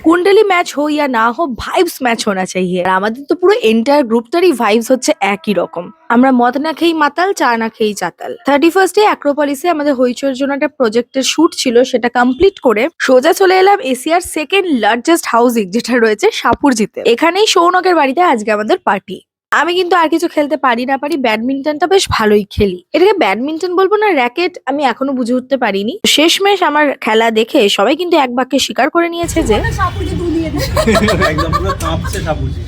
कुंडली मैच हो या ना हो ভাইবস ম্যাচ होना चाहिए আর আমাদের তো পুরো এন্টায়ার গ্রুপটারই ভাইবস হচ্ছে একই রকম। আমরা মদ না খেয়েই মাতাল, চা না খেয়েই চাতাল। 31st অ্যাক্রোপলিসে আমাদের হইচইর জন্য একটা প্রজেক্টের শুট ছিল, সেটা কমপ্লিট করে সোজা চলে এলাম এশিয়ার সেকেন্ড লার্জেস্ট হাউজিং যেটা রয়েছে সাপুরজিতে। এখানেই সৌনকের বাড়িতে আজকে আমাদের পার্টি। আমি কিন্তু আর কিছু খেলতে পারি না পারি, ব্যাডমিন্টনটা বেশ ভালোই খেলি। এটাকে ব্যাডমিন্টন বলবো না র্যাকেট আমি এখনো বুঝে উঠতে পারিনি। শেষমেশ আমার খেলা দেখে সবাই কিন্তু এক বাক্যে স্বীকার করে নিয়েছে যে একদম পুরো কাঁপছে সাপুজি।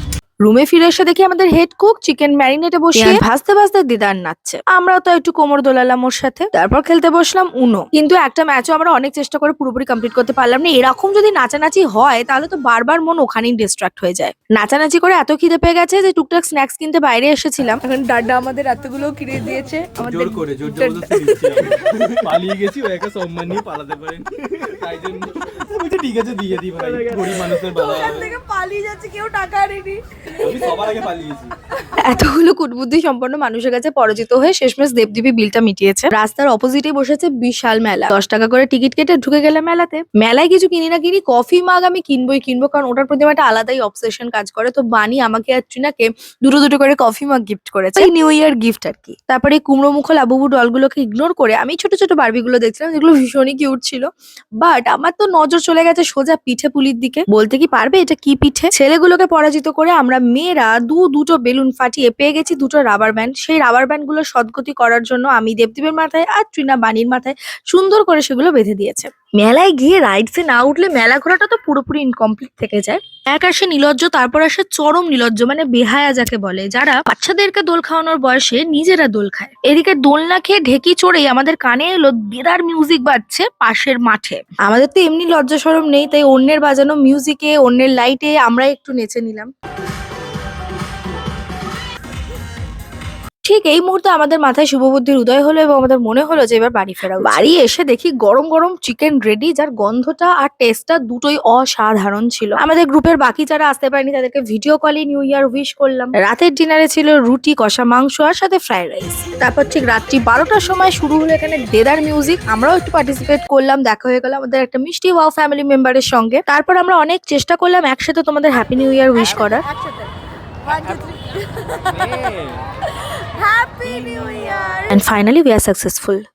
রুমে ফিরে এসে দেখি আমাদের হেড কুক চিকেন ম্যারিনেটে বসিয়ে ভাজতে ভাজতে দিদার নাচছে। আমরাও তো একটু কোমর দোলালাম ওর সাথে। তারপর খেলতে বসলাম উনো। কিন্তু একটা ম্যাচও আমরা অনেক চেষ্টা করে পুরোপুরি কমপ্লিট করতে পারলাম না। এরকম যদি নাচানাচি হয় তাহলে তো বারবার মন ওখানেই ডিস্ট্রাক্ট হয়ে যায়। নাচানাচি করে এত খিদে পেয়ে গেছে যে টুকটাক স্ন্যাক্স কিনতে বাইরে এসেছিলাম। এখন দাদা আমাদের এতগুলো কিনে দিয়েছে। আমাদের জোর করে জোর জবরদস্তি দিচ্ছি আমি। পালিয়ে গেছি, ও একা সম্মান নিয়ে পালাতে পারেন, তাই জন্য বলছি ঠিক আছে দিয়ে দিই ভাই, গরিব মানুষের বাবা। ওখান থেকে পালিয়ে যাচ্ছে, কেউ টাকা আনেনি। আমি সবার আগে পালিয়েছি। এতগুলো কুটবুদ্ধি সম্পন্ন মানুষের কাছে পরাজিত হয়ে শেষমেশ দেবদীপী বিলটা মিটিয়েছে। রাস্তার অপোজিটে বসেছে বিশাল মেলা। 10 টাকা করে টিকিট কেটে ঢুকে গেলে মেলাতে। মেলায় কিছু কিনি না কিনি, কফি মাগ আমি কিনবোই কিনবো, কারণ ওটার প্রতি আমার একটা আলাদাই অবসেশন কাজ করে। তো বানি আমাকে আর ট্রিনাকে দুটো দুটো করে কফি মাগ গিফট করেছে, এই নিউ ইয়ার গিফট আর কি। তারপরে কুমড়ো মুখ লাবুবু ডলগুলোকে ইগনোর করে আমি ছোট ছোট বারবিগুলো দেখছিলাম, যেগুলো ভীষণই কিউট ছিল। বাট আমার তো নজর চলে গেছে সোজা পিঠে পুলির দিকে। বলতে কি পারবে এটা কি পিঠে? ছেলেগুলোকে পরাজিত করে আমরা মেয়েরা দুটো বেলুন ফাটিয়ে পেয়ে গেছি দুটো রাবার ব্যান্ড। সেই রাবার ব্যান্ড গুলো সদগতি করার জন্য আমি দেবদীপের মাথায় আর ট্রিনা বানির মাথায় সুন্দর করে সেগুলো বেঁধে দিয়েছে। মেলায় গিয়ে রাইডসে না উঠলে মেলা ঘোরাটা তো পুরোপুরি ইনকমপ্লিট থেকে যায়। এক আসে নিলজ্জ, তারপর আসে চরম নিলজ্জ, মানে বেহায়া যাকে বলে, যারা বাচ্চাদেরকে দোল খাওয়ানোর বয়সে নিজেরা দোল খায়। এদিকে দোল না খেয়ে ঢেকি চড়েই আমাদের কানে এলো দেদার মিউজিক বাজছে পাশের মাঠে। আমাদের তো এমনি লজ্জা শরম নেই, তাই অন্যের বাজানো মিউজিকে অন্যের লাইটে আমরা একটু নেচে নিলাম। ঠিক এই মুহূর্তে আমাদের মাথায় শুভবুদ্ধির উদয় হলো এবং আমাদের মনে হলো যে এবার বাড়ি ফেরা। বাড়ি এসে দেখি গরম গরম চিকেন রেডি, যার গন্ধটা আর টেস্টটা দুটোই অসাধারণ ছিল। আমাদের গ্রুপের বাকি যারা আসতে পারেনি তাদেরকে ভিডিও কলে নিউ ইয়ার উইশ করলাম। রাতের ডিনারে ছিল রুটি, কষা মাংস আর সাথে ফ্রাইড রাইস। তারপর ঠিক রাত্রি 12টার সময় শুরু হলো এখানে দেদার মিউজিক। আমরাও একটু পার্টিসিপেট করলাম, দেখা হয়ে গেল আমাদের একটা মিষ্টি ওয়াও ফ্যামিলি মেম্বারের সঙ্গে। তারপর আমরা অনেক চেষ্টা করলাম একসাথে তোমাদের হ্যাপি নিউ ইয়ার উইশ করার। Happy New Year! And finally we are successful.